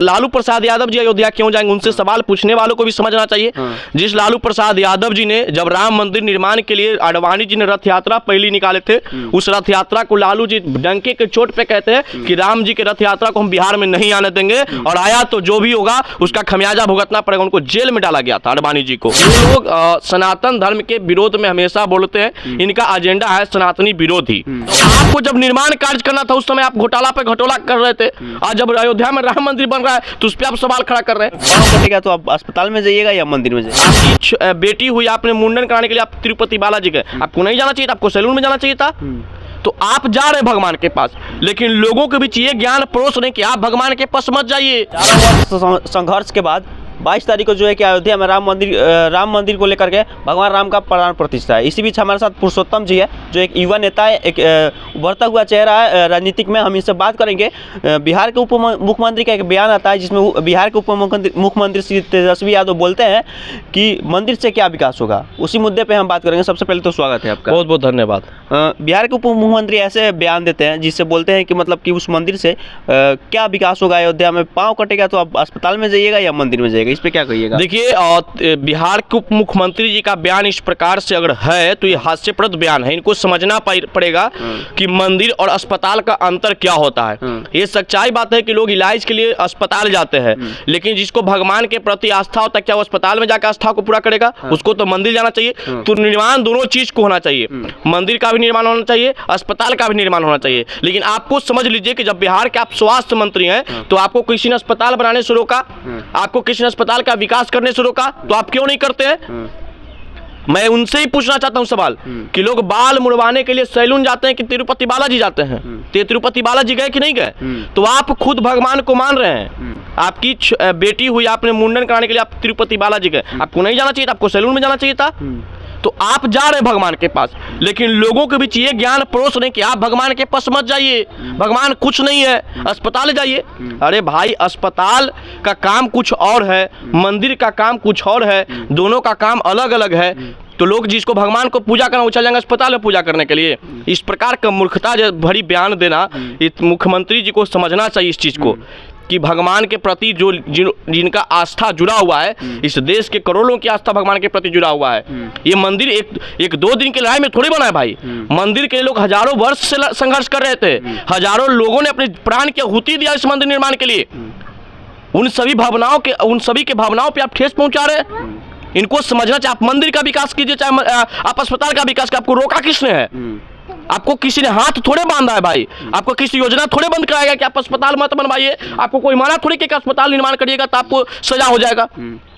लालू प्रसाद यादव जी अयोध्या क्यों जाएंगे, उनसे सवाल पूछने वालों को भी समझना चाहिए। जिस लालू प्रसाद यादव जी ने जब राम मंदिर निर्माण के लिए आडवाणी जी ने रथ यात्रा पहली निकाले थे, उस रथ यात्रा को लालू जी डंके के चोट पे कहते हैं कि राम जी के रथ यात्रा को हम बिहार में नहीं आने देंगे, और आया तो जो भी होगा उसका खमियाजा भुगतना पड़ेगा। उनको जेल में डाला गया था आडवाणी जी को। ये लोग सनातन धर्म के विरोध में हमेशा बोलते हैं, इनका एजेंडा है सनातनी विरोधी। आपको जब निर्माण कार्य करना था उस समय आप घोटाला पे घोटाला कर रहे थे, आज जब अयोध्या में राम मंदिर बन रहा है तो उस पर आप सवाल खड़ा कर रहे हैं। कटेगा तो आप अस्पताल में जाइएगा या मंदिर में जाइएगा? आपकी बेटी हुई, आपने मुंडन कराने के लिए आप तिरुपति बालाजी गए, आपको नहीं जाना चाहिए था, आपको सैलून में जाना चाहिए था। तो आप जा रहे भगवान के पास, लेकिन लोगों के बीच ये ज्ञान परोस रहे कि आप भगवान के पास मत जाइए। संघर्ष के बाद 22 तारीख को जो है कि अयोध्या में राम मंदिर को लेकर के भगवान राम का प्राण प्रतिष्ठा है। इसी बीच हमारे साथ पुरुषोत्तम जी है, जो एक युवा नेता है, एक उभरता हुआ चेहरा है राजनीतिक में। हम इनसे बात करेंगे। बिहार के उप मुख्यमंत्री का एक बयान आता है जिसमें बिहार के उप मुख्यमंत्री श्री तेजस्वी यादव बोलते हैं कि मंदिर से क्या विकास होगा, उसी मुद्दे पर हम बात करेंगे। सबसे पहले तो स्वागत है आपका। बहुत बहुत धन्यवाद। बिहार के उप मुख्यमंत्री ऐसे बयान देते हैं जिससे बोलते हैं कि मतलब कि उस मंदिर से क्या विकास होगा, अयोध्या में पाँव कटेगा तो आप अस्पताल में जाइएगा या मंदिर में जाइएगा, इस पे क्या कहिएगा? देखिए, बिहार के उप मुख्यमंत्री जी का बयान इस प्रकार से अगर है तो ये हास्यप्रद बयान है। इनको समझना पड़ेगा कि मंदिर और अस्पताल का अंतर क्या होता है। ये सच्चाई बात है कि लोग इलाज के लिए अस्पताल जाते हैं, लेकिन जिसको भगवान के प्रति आस्था होता है, क्या वो अस्पताल में जाकर आस्था को पूरा करेगा? उसको तो मंदिर जाना चाहिए। तो निर्माण दोनों चीज को होना चाहिए, मंदिर का भी निर्माण होना चाहिए, अस्पताल का भी निर्माण होना चाहिए। लेकिन आपको समझ लीजिए कि जब बिहार के आप स्वास्थ्य मंत्री हैं तो आपको किसी ने अस्पताल बनाने से रोका, आपको किसी ने अस्पताल का विकास करने से रोका, तो आप क्यों नहीं करते हैं? मैं उनसे ही पूछना चाहता हूं सवाल कि लोग बाल मुड़वाने के लिए सैलून जाते हैं कि तिरुपति बालाजी जाते हैं? तो तिरुपति बालाजी गए कि नहीं गए? तो आप खुद भगवान को मान रहे हैं। आपकी बेटी हुई, आपने मुंडन कराने के लिए आप तिरुपति बालाजी गए, आपको नहीं जाना चाहिए था, आपको सैलून में जाना चाहिए था। तो आप जा रहे भगवान के पास, लेकिन लोगों के बीच ये ज्ञान परोस रहे कि आप भगवान के पास मत जाइए, भगवान कुछ नहीं है, अस्पताल जाइए। अरे भाई, अस्पताल का काम कुछ और है, मंदिर का काम कुछ और है, दोनों का काम अलग अलग है। तो लोग जिसको भगवान को पूजा करना वो चल जाएंगे अस्पताल में पूजा करने के लिए। इस प्रकार का मूर्खता भरी बयान देना, मुख्यमंत्री जी को समझना चाहिए इस चीज को कि भगवान के प्रति जो जिनका आस्था जुड़ा हुआ है, इस देश के करोड़ों की आस्था भगवान के प्रति जुड़ा हुआ है। ये मंदिर एक दो दिन की लड़ाई में थोड़ी बना है भाई। मंदिर के लोग हजारों वर्ष से संघर्ष कर रहे थे, हजारों लोगों ने अपने प्राण की आहुति दिया इस मंदिर निर्माण के लिए। उन सभी के भावनाओं पे आप ठेस पहुंचा रहे हैं। इनको समझना चाहिए, आप मंदिर का विकास कीजिए, चाहे आप अस्पताल का विकास, आपको रोका किसने है? आपको किसी ने हाथ थोड़े बांधा है भाई, आपको किसी योजना थोड़े बंद कराएगा कि आप अस्पताल मत बनवाइए, आपको कोई माना थोड़ी कि अस्पताल निर्माण करिएगा तो आपको सजा हो जाएगा।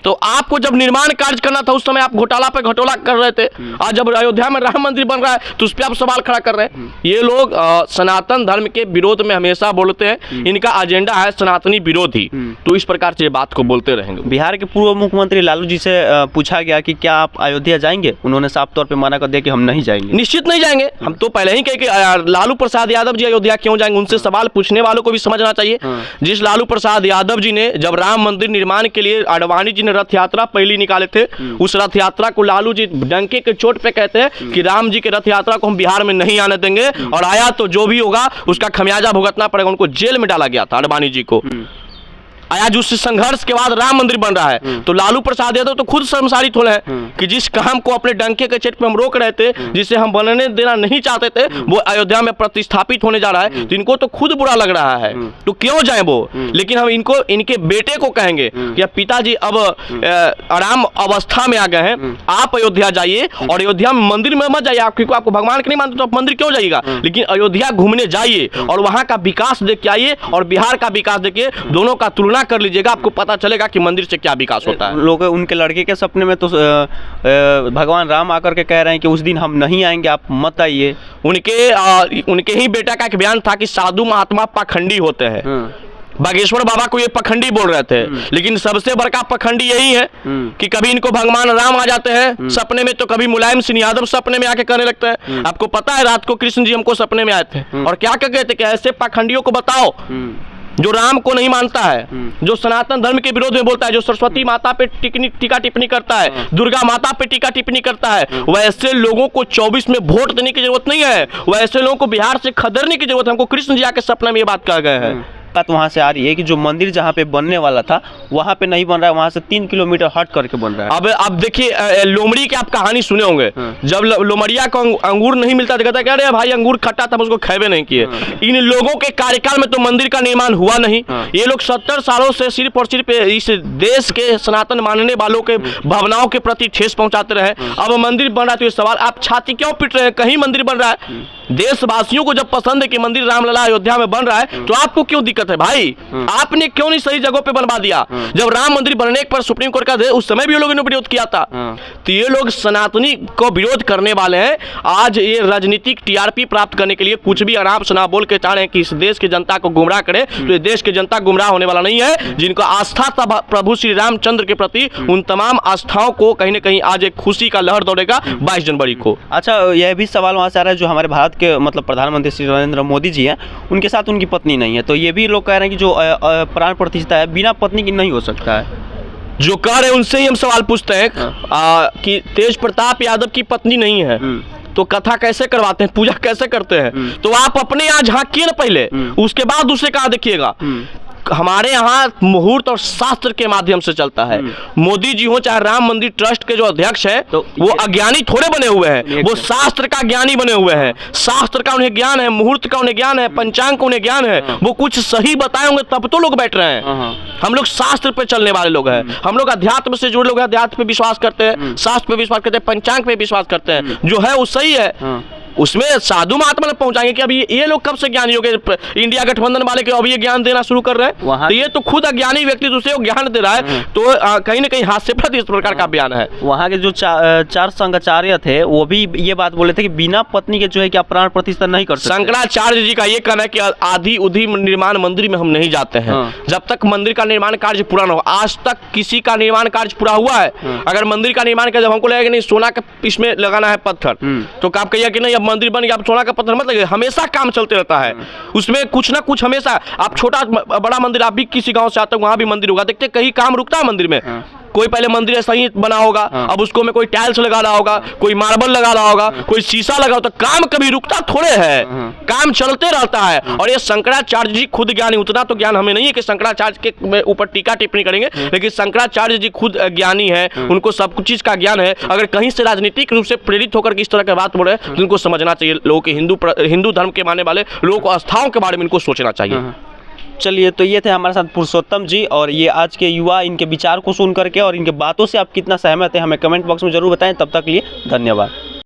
तो आपको जब निर्माण कार्य करना था उस समय आप घोटाला पे घोटाला कर रहे थे, आज जब अयोध्या में राम मंदिर बन रहा है तो उस पर आप सवाल खड़ा कर रहे हैं। ये लोग सनातन धर्म के विरोध में हमेशा बोलते हैं, इनका एजेंडा है सनातनी विरोधी। तो इस प्रकार से बात को बोलते रहेंगे। बिहार के पूर्व मुख्यमंत्री लालू जी से पूछा गया कि क्या आप अयोध्या जाएंगे, उन्होंने साफ तौर पर मना कर दिया कि हम नहीं जाएंगे। निश्चित नहीं जाएंगे, हम तो पहले ही कहे कि लालू प्रसाद यादव जी अयोध्या क्यों जाएंगे, उनसे सवाल पूछने वालों को भी समझना चाहिए। जिस लालू प्रसाद यादव जी ने जब राम मंदिर निर्माण के लिए आडवाणी जी ने रथ यात्रा पहली निकाले थे, उस रथ यात्रा को लालू जी डंके के चोट पे कहते हैं कि राम जी के रथ यात्रा को हम बिहार में नहीं आने देंगे, और आया तो जो भी होगा उसका खमियाजा भुगतना पड़ेगा। उनको जेल में डाला गया था आडवाणी जी को। आज उस संघर्ष के बाद राम मंदिर बन रहा है, तो लालू प्रसाद यादव तो खुद शर्मसारित हो रहे हैं कि जिस काम को अपने डंके के चोट पे हम रोक रहे थे, जिसे हम बनने देना नहीं चाहते थे, वो अयोध्या में प्रतिस्थापित होने जा रहा है, तो इनको तो खुद बुरा लग रहा है। तो क्यों जाए वो? लेकिन हम इनके बेटे को कहेंगे कि पिताजी अब आराम अवस्था में आ गए हैं, आप अयोध्या जाइए, और अयोध्या में मंदिर में मत जाइए। आपको भगवान के नहीं मानते तो आप मंदिर क्यों जाइएगा? लेकिन अयोध्या घूमने जाइए और वहां का विकास देख के आइए, और बिहार का विकास देखिए, दोनों का तुलना कर लीजिएगा, आपको पता चलेगा कि मंदिर से क्या विकास होता है। लोग उनके लड़के के सपने में तो भगवान राम आकर के कह रहे हैं कि उस दिन हम नहीं आएंगे, आप मत आइए। उनके ही बेटा का एक बयान था कि साधु महात्मा पाखंडी होते हैं। बागेश्वर बाबा को ये पखंडी बोल रहे थे, लेकिन सबसे बड़का पखंडी यही है कि कभी इनको भगवान राम आ जाते हैं सपने में, तो कभी मुलायम सिंह यादव सपने में आके करने लगता है। आपको पता है रात को कृष्ण जी हमको सपने में आए थे और क्या कहते थे कि ऐसे पाखंडियों को बताओ जो राम को नहीं मानता है, जो सनातन धर्म के विरोध में बोलता है, जो सरस्वती माता पे टीका टिप्पणी करता है, दुर्गा माता पे टीका टिप्पणी करता है, वैसे लोगों को 24 में वोट देने की जरूरत नहीं है, वैसे लोगों को बिहार से खदेड़ने की जरूरत है। हमको कृष्ण जी आके सपना में ये बात कह गए हैं। बात वहाँ से आ रही है कि जो मंदिर जहाँ पे बनने वाला था वहाँ पे नहीं बन रहा है, वहाँ से 3 किलोमीटर हट करके बन रहा है। अब देखिए लोमड़ी की आप कहानी सुने होंगे। जब लोमड़िया को अंगूर नहीं मिलता तो कहता है, अरे भाई अंगूर खट्टा था, उसको खेबे नहीं किए। इन लोगों के कार्यकाल में तो मंदिर का निर्माण हुआ नहीं। ये लोग 70 सालों से सिर्फ और सिर्फ इस देश के सनातन मानने वालों के भावनाओं के प्रति ठेस पहुंचाते रहे। अब मंदिर बन रहा है तो ये सवाल, आप छाती क्यों पीट रहे हैं? कहीं मंदिर बन रहा है, देशवासियों को जब पसंद है कि मंदिर रामलला अयोध्या में बन रहा है, तो आपको क्यों दिक्कत है भाई? आपने क्यों नहीं सही जगह पे बनवा दिया? जब राम मंदिर बनने पर सुप्रीम कोर्ट का उस समय भी लोगों ने विरोध किया था। तो ये लोग सनातनी को विरोध करने वाले हैं। आज ये राजनीतिक टीआरपी प्राप्त करने के लिए कुछ भी आराम से ना बोल के चाह रहे हैं कि इस देश की जनता को गुमराह करे। तो ये देश की जनता गुमराह होने वाला नहीं है। जिनको आस्था था प्रभु श्री रामचंद्र के प्रति, उन तमाम आस्थाओं को कहीं ना कहीं आज एक खुशी का लहर दौड़ेगा 22 जनवरी को। अच्छा, यह भी सवाल वहाँ से आ रहा है, जो हमारे भारत के मतलब प्रधानमंत्री श्री नरेंद्र मोदी जी हैं, उनके साथ उनकी पत्नी नहीं है, तो ये भी लोग कह रहे हैं कि जो प्राण प्रतिष्ठा है बिना पत्नी की नहीं हो सकता है। जो कह रहे हैं उनसे ही हम सवाल पूछते हैं कि तेज प्रताप यादव की पत्नी नहीं है तो कथा कैसे करवाते हैं, पूजा कैसे करते हैं? तो आप अपने यहाँ झांकिए ना पहले, उसके बाद दूसरे कहाँ देखिएगा। हमारे यहाँ मुहूर्त और शास्त्र के माध्यम से चलता है। मोदी जी हो चाहे राम मंदिर ट्रस्ट के जो अध्यक्ष है, तो वो अज्ञानी थोड़े बने हुए हैं, वो शास्त्र का ज्ञानी बने हुए हैं। शास्त्र का उन्हें ज्ञान है, मुहूर्त का उन्हें ज्ञान है, पंचांग का उन्हें ज्ञान है। वो कुछ सही बताए होंगे तब तो लोग बैठ रहे हैं। हम लोग शास्त्र पे चलने वाले लोग हैं, हम लोग अध्यात्म से जुड़े लोग हैं, अध्यात्म पे विश्वास करते हैं, शास्त्र पे विश्वास करते हैं, पंचांग पे विश्वास करते हैं। जो है वो सही है, उसमें साधु महात्मा लोग पहुंचाएंगे कि अभी ये लोग कब से ज्ञानी हो गए? इंडिया गठबंधन वाले के अभी ये ज्ञान देना शुरू कर रहे हैं। तो ये तो खुद अज्ञानी व्यक्ति दूसरे को ज्ञान दे रहा है, तो कहीं ना कहीं हास्यास्पद इस प्रकार का बयान है। वहाँ के जो चार संघाचार्य थे वो भी ये बात बोले थे कि बिना पत्नी के जो है कि आप प्राण प्रतिष्ठा नहीं कर सकते। शंकराचार्य जी का ये कहना है कि आधी उधी निर्माण मंदिर में हम नहीं जाते हैं जब तक मंदिर का निर्माण कार्य पूरा न हो। आज तक किसी का निर्माण कार्य पूरा हुआ है? अगर मंदिर का निर्माण जब हमको लगेगा नहीं सोना का इसमें लगाना है पत्थर, तो आप कहिए कि नहीं अब मंदिर बन गया, आप सोना का पत्थर मत लगे। हमेशा काम चलते रहता है, उसमें कुछ ना कुछ हमेशा। आप छोटा बड़ा मंदिर, आप भी किसी गांव से आते हो वहां भी मंदिर होगा, देखते कहीं काम रुकता है मंदिर में? कोई पहले मंदिर ऐसा ही बना होगा, अब उसको में कोई टाइल्स लगा रहा होगा, कोई मार्बल लगा रहा होगा, कोई शीशा लगा होगा, तो काम कभी रुकता थोड़े है, काम चलते रहता है। और ये शंकराचार्य जी खुद ज्ञानी, उतना तो ज्ञान हमें नहीं है कि शंकराचार्य के ऊपर टीका टिप्पणी करेंगे, लेकिन शंकराचार्य जी खुद ज्ञानी है, उनको सब कुछ चीज का ज्ञान है। अगर कहीं से राजनीतिक रूप से प्रेरित होकर इस तरह की बात बोले तो उनको समझना चाहिए। लोगों के हिंदू धर्म के मानने वाले लोगों को आस्थाओं के बारे में इनको सोचना चाहिए। चलिए, तो ये थे हमारे साथ पुरुषोत्तम जी, और ये आज के युवा, इनके विचार को सुन करके और इनके बातों से आप कितना सहमत हैं हमें कमेंट बॉक्स में जरूर बताएं। तब तक लिए धन्यवाद।